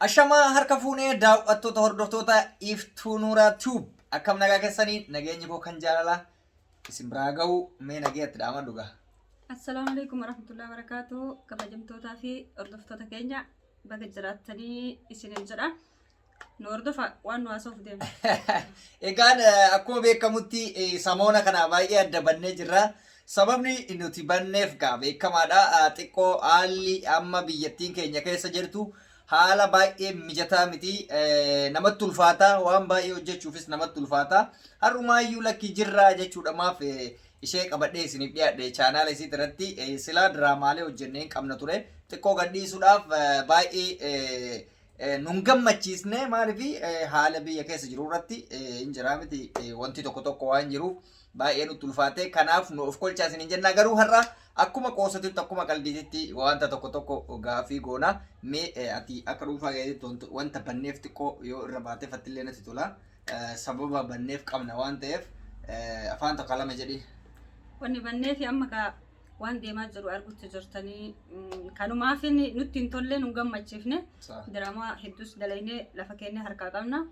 Ashamaa harka fuunee daawwattoota hordoftoota Iftuu Nuuraa Tube akkam nagaa keessanii nageenyi koo kan jaalala isin biraa ga'u mee nageetti dhaama dhugaa. Assalamu alaikum warahmatullahi wabarakatuh. Kabajamtootaa fi hordoftoota keenya baga jiraattanii isiniin jedha. Nu hordofa waan nu haasa'uuf deemna. Egaan akkuma beekamutti samoona kana baay'ee adda bannee jirra. Sababni nuti banneef gaa beekamaadha. Xiqqoo haalli amma biyyattiin keenya keessa jirtu haala baay'ee mijataa miti, namatti ulfaataa, waan baay'ee hojjechuufis namatti ulfaataa. Har'umaayyuu lakkii jirraa jechuudha maaf ishee qabadhee isiniif dhiyaadhe chaanaala isii irratti silaa diraamaalee hojjennee hin qabna ture. Xiqqoo gadhiisuudhaaf baay'ee nun gammachiisne maaliif haala biyya keessa jiru irratti hin jiraa miti wanti tokko tokko waan jiruuf baay'ee nutti ulfaate. Kanaaf nu of kolchaa isiniin jenna. Garuu har'a akkuma qoosatutti akkuma qalbiititti wanta tokko tokko gaafii goona. Mee ati akka dhuunfaa keessatti wanta banneef xiqqoo yoo irra baatee fattillee natti tola. Sababa banneef qabna waan ta'eef afaan tokko lama jedhi. Wanni banneef amma waan deemaa jiru argutti jirtanii kanumaaf nutti hin tolle nu gammachiifne diraamaa hedduus dalaynee lafa keenya harkaa qabna.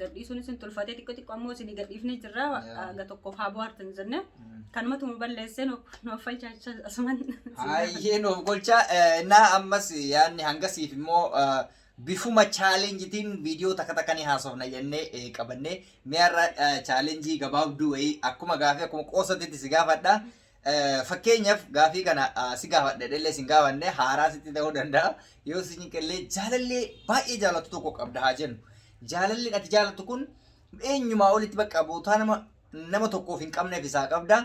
Gadhiisuun isin tulfatee xiqqoo ammoo isin gadhiifnee jirra aga tokkoof haa bohaartan jenne kanumatu nu balleessee nuuf falchaachaa asuman. Hayyee nuuf golcha naa ammas yaadni hangasiif immoo bifuma chaalenjitiin viidiyoo takka takkanii haasofna jennee qabannee mi'arra chaalenjii gabaabduu wayii akkuma gaafii akkuma qoosatitti si gaafadha. Fakkeenyaaf gaafii kana si gaafadhe dhellee sin gaafanne haaraa sitti ta'uu danda'a. Yoo isin qillee jaalallee baay'ee jaalatu tokko qabda haa jennu. Jaalalleen ati jaalatu kun eenyumaa olitti bakka bootaa nama tokkoof hin qabneef isaa qabda.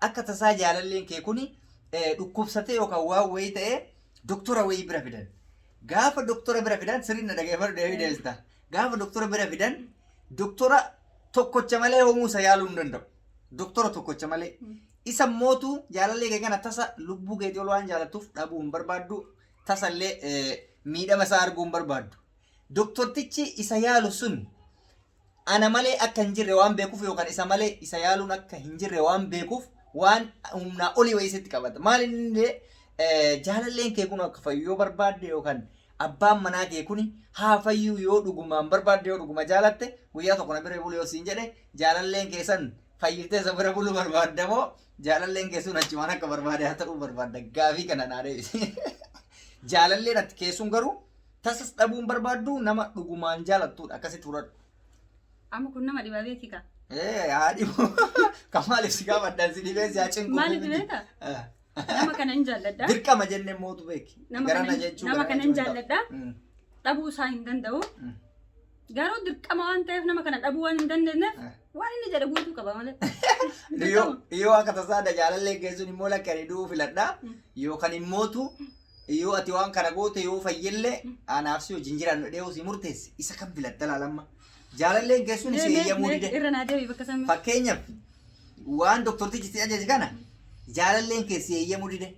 Akka tasaa jaalalleen kee kun dhukkubsatee yookaan waan wayii ta'ee doktora wayii bira fidan. Gaafa doktora bira fidan sirriin dhaggeeffadhu deebii deebista. Gaafa doktora bira fidan doktora tokkocha malee homuusa yaaluu hin danda'u. Doktora tokkocha malee. Isa mootu jaalallee kee kana tasa lubbuu keetii ol waan jaalatuuf dhabuu hin barbaaddu. Tasallee miidhama isaa arguu hin barbaaddu. Doktortichi isa yaalu sun ana malee akka hin jirre waan beekuuf yookaan isa malee isa yaaluun akka hin jirre waan beekuuf waan humnaa olii wayii sitti qabata. Maal inni jaalalleen kee kun akka fayyu yoo barbaadde yookaan abbaan manaa kee kun haa fayyuu yoo dhugumaan barbaadde yoo dhuguma jaalatte guyyaa tokko na bira bulu yoo siin jedhe jaalalleen kee san fayyitee isa bira bulu barbaadda moo jaalalleen kee sun achumaan akka barbaade haa ta'uu barbaadda. Gaafii kana naa deebisi. Jaalalleen ati keessuun garuu tasas dhabuun barbaaddu nama dhugumaan jaalattuudha akkasitti fudhadhu. Amma kun nama dhibaabeeti ka. Haadhi kamaaliif si gaafadhaan si dhibee si haa cinku. Maaliif beeka? Nama kana hin jaalladha. Dirqama jennee mootu beeki. Nama kana hin jaalladha. Dhabuu isaa hin danda'u. Garuu dirqama waan ta'eef nama kana dhabuu waan hin dandeenyeef waan inni jedhe guutuu qaba malee. Yoo akka tasaadha jaalallee keessuun immoo lakkanii du'uu filadha. Yookaan immootu yoo ati waan kana goote yoo fayyillee anaaf si wajjin jiran dhiyoo si murteesse isa kan filadha laalamma. Jaalalleen keessuun si eeyyamuu dide. Irra naa deebii bakka samii. Fakkeenyaaf waan doktortichi si ajaje kana jaalalleen kee si eeyyamuu dide.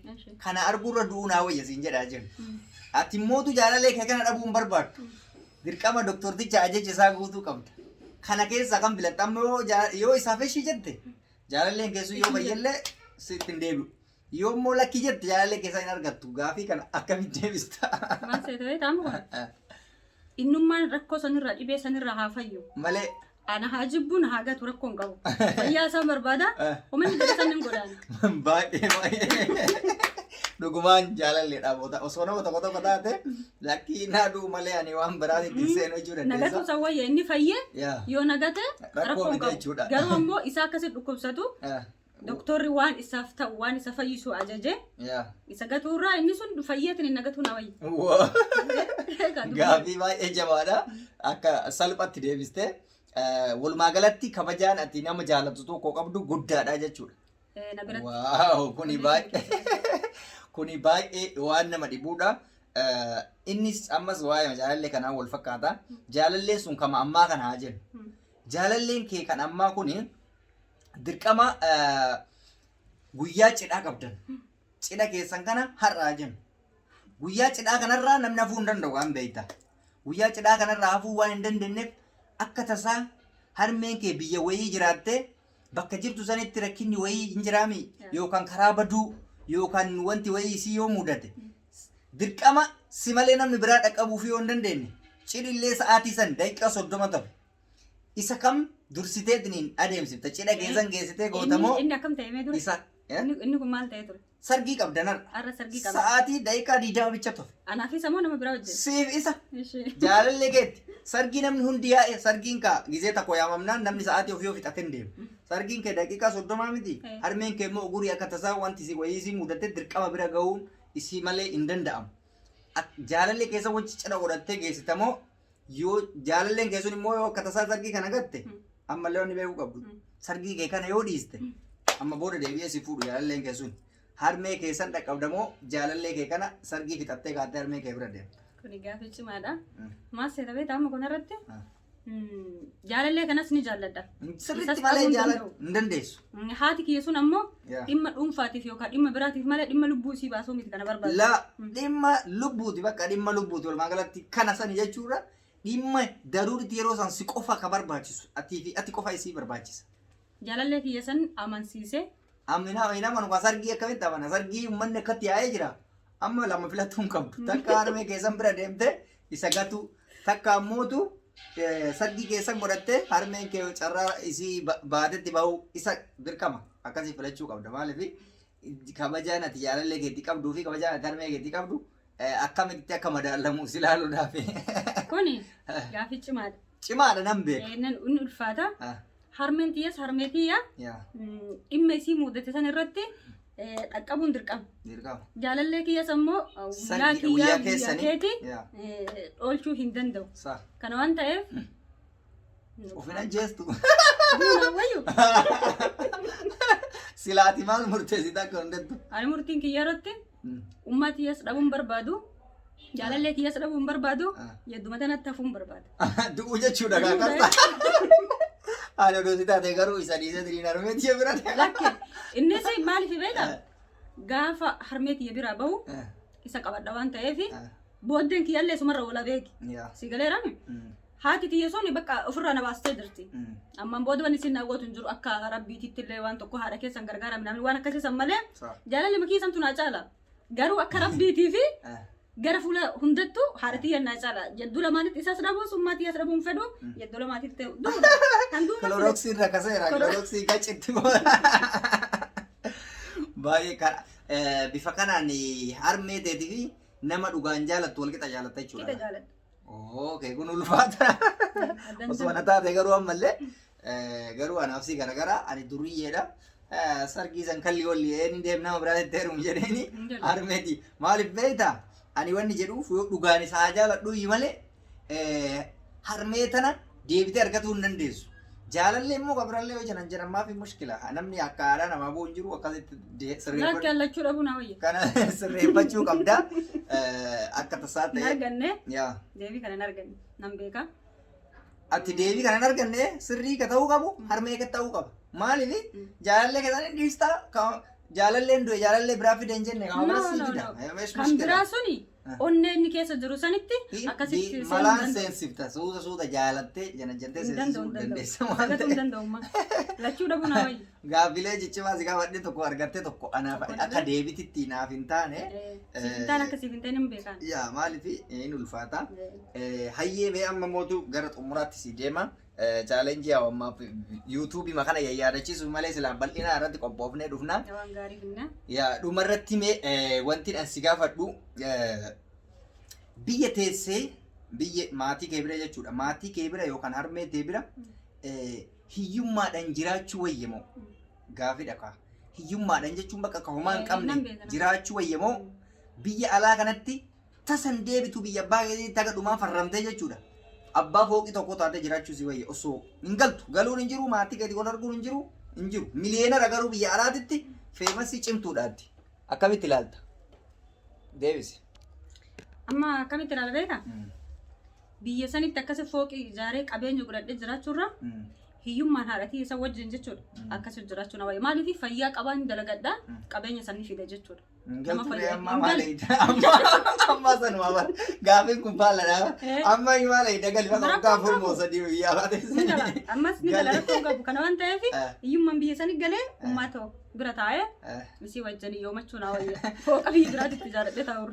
Kana arguurra du'uu naa wayya siin jedhaa jiru. Ati immootu jaalallee kee kana dhabuu hin barbaaddu. Dirqama doktorticha ajaja isaa guutuu qabda. Kana keessa kan filadha ammoo yoo isaaf ishii jette jaalalleen keessu yoo fayyallee sitti hin deebi'u. Yoo immoo lakkii jette jaalallee keessaa hin argattu. Gaafii kana akkamitti deebista? Maal seetee taamu kun? Innummaan rakkoo sanirraa dhibee sanirraa haa fayyu. Malee. Ana haa jibbuun haa gatu rakkoo hin qabu. Fayyaa isaa barbaada. Homanni jedhe san hin godaane. Baay'ee. Dhugumaan jaalalleedha boota osoo nama tokko tokko taate lakkii naaduu malee ani waan biraatti ittiin seenuu jechuu dandeessa. Nagatu sawwayya inni fayyee yoo nagate rakkoo hin qabu. Garuu ammoo isaa akkasitti dhukkubsatu doktorri waan isaaf ta'u waan isa fayyisu ajaje isa gatuurraa inni sun fayyeetiin hin nagatu na wayya. Gaafii baay'ee jabaadha. Akka salphatti deebiste walumaa galatti kabajaan ati nama jaalatu tokko qabdu guddaadha jechuudha. Waaw kuni baay'ee waan nama dhibuudha. Innis ammas waa'ee jaalallee kanaa wal fakkaata. Jaalalleen sun kama ammaa kana haa jennu. Jaalalleen kee kan ammaa kun dirqama guyyaa cidhaa qabdan. Cidha keessan kana har'aa jennu. Guyyaa cidhaa kanarraa namni hafuu hin danda'u waan beekta. Guyyaa cidhaa kanarraa hafuu waan hin dandeenyeef akka tasaa harmeen kee biyya wayii jiraattee bakka jirtu sanitti rakkinni wayii hin jiraami yookaan karaa baduu yookaan wanti wayii isii yoo mudate dirqama si malee namni biraa dhaqqabuuf yoo hin dandeenye cidhillee sa'aatii san daqiiqaa 30 ta'e. Isa kam dursiteetiniin adeemsifta cidha keessan geessitee gootamoo inni akkam ta'e mee dura isa inni kun maal ta'e ture sargii qabdanar arra sargii qaba sa'aatii daqiiqaa 20 bicha ture. anaaf isa moo nama biraa wajjin Siif isa jaalallee keetti sargii namni hundi yaa'e sargiin kaa gizee takko yaamamnaan namni sa'aatii ofii fixatee deema. Sargiin kee daqiiqaa 30 miti harmeen kee immoo ugurii akka tasaa wanti si wayii si mudatee dirqama bira ga'uun isii malee hin danda'amu. Jaalallee keessa wanti cidha godhattee geessitamoo yoo jaalalleen keessun immoo yoo akka tasaa sargii kana gatte ammallee wanni beekuu qabdu sargii kee kana yoo dhiiste amma booda deebi'ee si fuudhu jaalalleen keessun harmee keessan dhaqqabdamoo jaalallee kee kana sargii fixattee kaattee harmee kee bira deema. Kuni gaaffii cimaadha. Maas seeta beektaa amma kanarratti jaalallee kanas ni jaalladha. Sirriitti malee jaalladhu hin dandeessu. Haati kiyya sun ammoo dhimma dhuunfaatiif yookaan dhimma biraatiif malee dhimma lubbuu isii baasuu miti kana barbaadu. La dhimma lubbuuti bakka dhimma lubbuuti walumaa galatti kana sani jechuudha. Dhimma daruuritti yeroo san si qofa ka barbaachisu ati qofa isii barbaachisa. Jaalallee kiyya san amansiise. Amina manukaa sargii akkamitti amana sargii uummanni akkatti yaa'ee jira. Amma lama filattuu hin qabdu. Takka harmee keessan bira deemte isa gatu takka ammootu sargii keessan godhatte harmeen kee carraa isii baatetti bahu isa dirqama akkasii filachuu qabda. Maaliif kabajaan ati jaalallee keetti qabduu fi kabajaan ati harmee keetti qabdu akkamitti akka madaalamu si ilaaluudhaaf. Kuni gaaffii cimaadha. Cimaadha nan beeka. Inni ulfaata. Harmeen tiyyas harmee tiyya dhimma isii mudate san irratti dhaqqabuun dirqama. Jaalallee kiyyas ammoo guyyaa keeti oolchuu hin danda'u. Kana waan ta'eef ofin ajjeestu. Silaati maal murteessita akka hundettu. Ani murtiin kiyya irratti ummaa tiyyas dhabuun barbaadu. Jaalallee kiyyas dhabuun barbaadu. Yedduma tanatti hafuun barbaada. Du'u jechuudha kaakasta. Ani odoo taate garuu isa dhiisee diriin harmee tiyya bira deema. Lakke innis maaliif beektaa? Gaafa harmee tiyya biraa bahu isa qabadha waan ta'eef booddeen kiyyallee sumarra oola beeki. Si galeerame? Haati tiyya sun bakka ofirraa na baastee jirti. Ammaan booda wanni isin naawwatu hin jiru akka rabbiititti illee waan tokko haadha keessan gargaaramne namni waan akkasiisan malee jaalalli makii santu naa caala. Garuu akka rabbiitii fi gara fuula hundattuu haadha tiyya naa caala. Jedduu lamaanitti isas dhabuun summaa tiyyas dhabuun fedhu jedduu lamaatitti duudha. Kan duudha. Kiloroksii irra kaseera. Kiloroksii gachitti baay'ee bifa kanaan harmee teetii fi nama dhugaan jaalattu walqixa jaalatta jechuudha. Qixa jaaladha. Okey, kun ulfaata. Osoo ana taate garuu ammallee garuu anaafsii garagara ani duriyyeedha. Sargii san kalli olli inni deemnama biraatti heerumu jedheeni harmeeti. Maaliif beektaa? Ani wanni jedhuuf yoo dhugaan isaa jaaladhu malee harmee tana deebitee argatuu hin dandeessu. Jaalallee immoo gabrallee yoo jiran jiran maafi mushkila. Namni akka aadaa namaa boo hin jiru akkasitti sirreeffachuu. Lakkee allachuu dhabuu naa wayya. Kana sirreeffachuu qabda. Akka tasaa ta'e. Arganne. Deebii kana hin arganne. Nan beeka. Ati deebii kana hin arganne sirrii ka ta'uu qabu harmee ka ta'uu qaba. Maaliif jaalallee keessan dhiistaa jaalalleen du'e jaalallee biraa fide hin jenne qaama biraa sii fida. Kan biraa suni onnee inni keessa jiru sanitti akkasitti malaan seensifta suuta jaalattee jana jettee seensisuu dandeessa waan ta'eef. Hin danda'umma. Lachuu dhabuu naa wayya. Gaaffilee jijjiimaa si gaafadhe tokko argattee tokko anaaf akka deebititti naaf hin taane. Sifintaan akkasiif hin ta'in hin beekan. Yaa maaliif hin ulfaata. Hayyee mee amma mootu gara xumuraatti si deema. Challenge yaa ammaaf YouTube makana yaadachiisu malee silaa bal'inaa irratti qophoofnee dhufna. Waan gaarii finna. Yaa dhumarratti mee wanti an si gaafadhu biyya teessee biyya maatii kee bira jechuudha. Maatii kee bira yookaan harmee kee bira hiyyummaadhaan jiraachuu wayyamoo gaafidha kaa. Hiyyummaadhaan jechuun bakka kahumaa hin qabne jiraachuu wayyamoo biyya alaa kanatti tasan deebitu biyya abbaa keetii taga dhumaa farramtee jechuudha. Abbaa fooqii tokko taatee jiraachuu si wayya osoo hin galtu galuun hin jiru maatii gadi wal arguun hin jiru miliyeenara garuu biyya alaatitti feemasii cimtuudhaatti akkamitti ilaalta deebisi. Amma akkamitti ilaala beekaa? Biyya sanitti akkasi fooqii ijaaree qabeenya godhadhee jiraachuurra hiyyummaan haadhatii isa wajjin jechuudha. Akkasii jiraachuu na wayya maaliif fayyaa qabaan dalagadhaa qabeenya sanii fide jechuudha. Amma sanuma bara gaaffiin kun faaladha. Amma maala dagali fakkatu gaafur moosadii biyyaa baate. Ammas ni gala rakkoo qabu kana waan ta'eef hiyyummaan biyya sanii galee uumaa ta'u bira taa'ee isii wajjin yoomachuu naa wayya fooqa biyyi biraatitti jaaladhe ta'uu.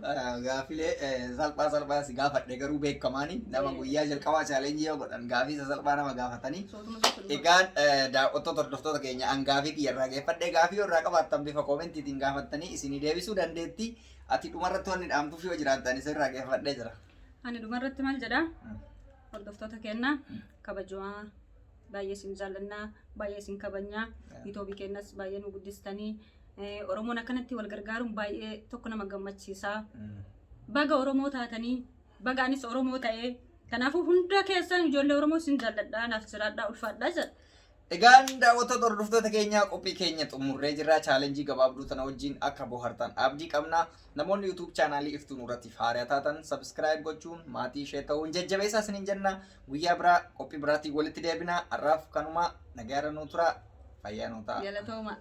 Gaafilee salphaa si gaafadhe garuu beekamaani nama guyyaa jalqabaa chaalenjii yoo godhan gaafii salphaa nama gaafatanii. Egaan daawwattoota hordoftoota keenya an gaafii kiyyarraa geeffadhe gaafii irraa qabaattan bifa koomentiitiin gaafattanii isinii deebisuu dandeetti. Ati dhumarratti wanni dhaamtuuf yoo jiraattan isirraa geeffadhee jira. Ani dhumarratti maal jedhaa? Hordoftoota keenya kabajumaa baay'ee isin jaallannaa baay'ee isin kabajnaa Itoophii keenyas baay'ee nu guddistanii Oromoon akkanatti wal gargaaruun baay'ee tokko nama gammachiisa. Baga Oromoo taatanii baga anis Oromoo ta'ee kanaafuu hunda keessan ijoollee Oromoo isin jaalladhaa naaf jiraadhaa ulfaadhaa jedha. Egaan daawwattoota hordoftoota keenya qophii keenya xumurree jirra chaalenjii gabaabduu tana wajjin akka bohaartan abdii qabna. Namoonni YouTube chaanaalii Iftuu Nuurratti haaraa taatan subscribe gochuun maatii ishee ta'uun jajjabeessaa isiniin jenna. Guyyaa biraa qophii biraatiin walitti deebina. Har'aaf kanuma nagaara nuu tura fayyaa nuu ta'a. Galatooma.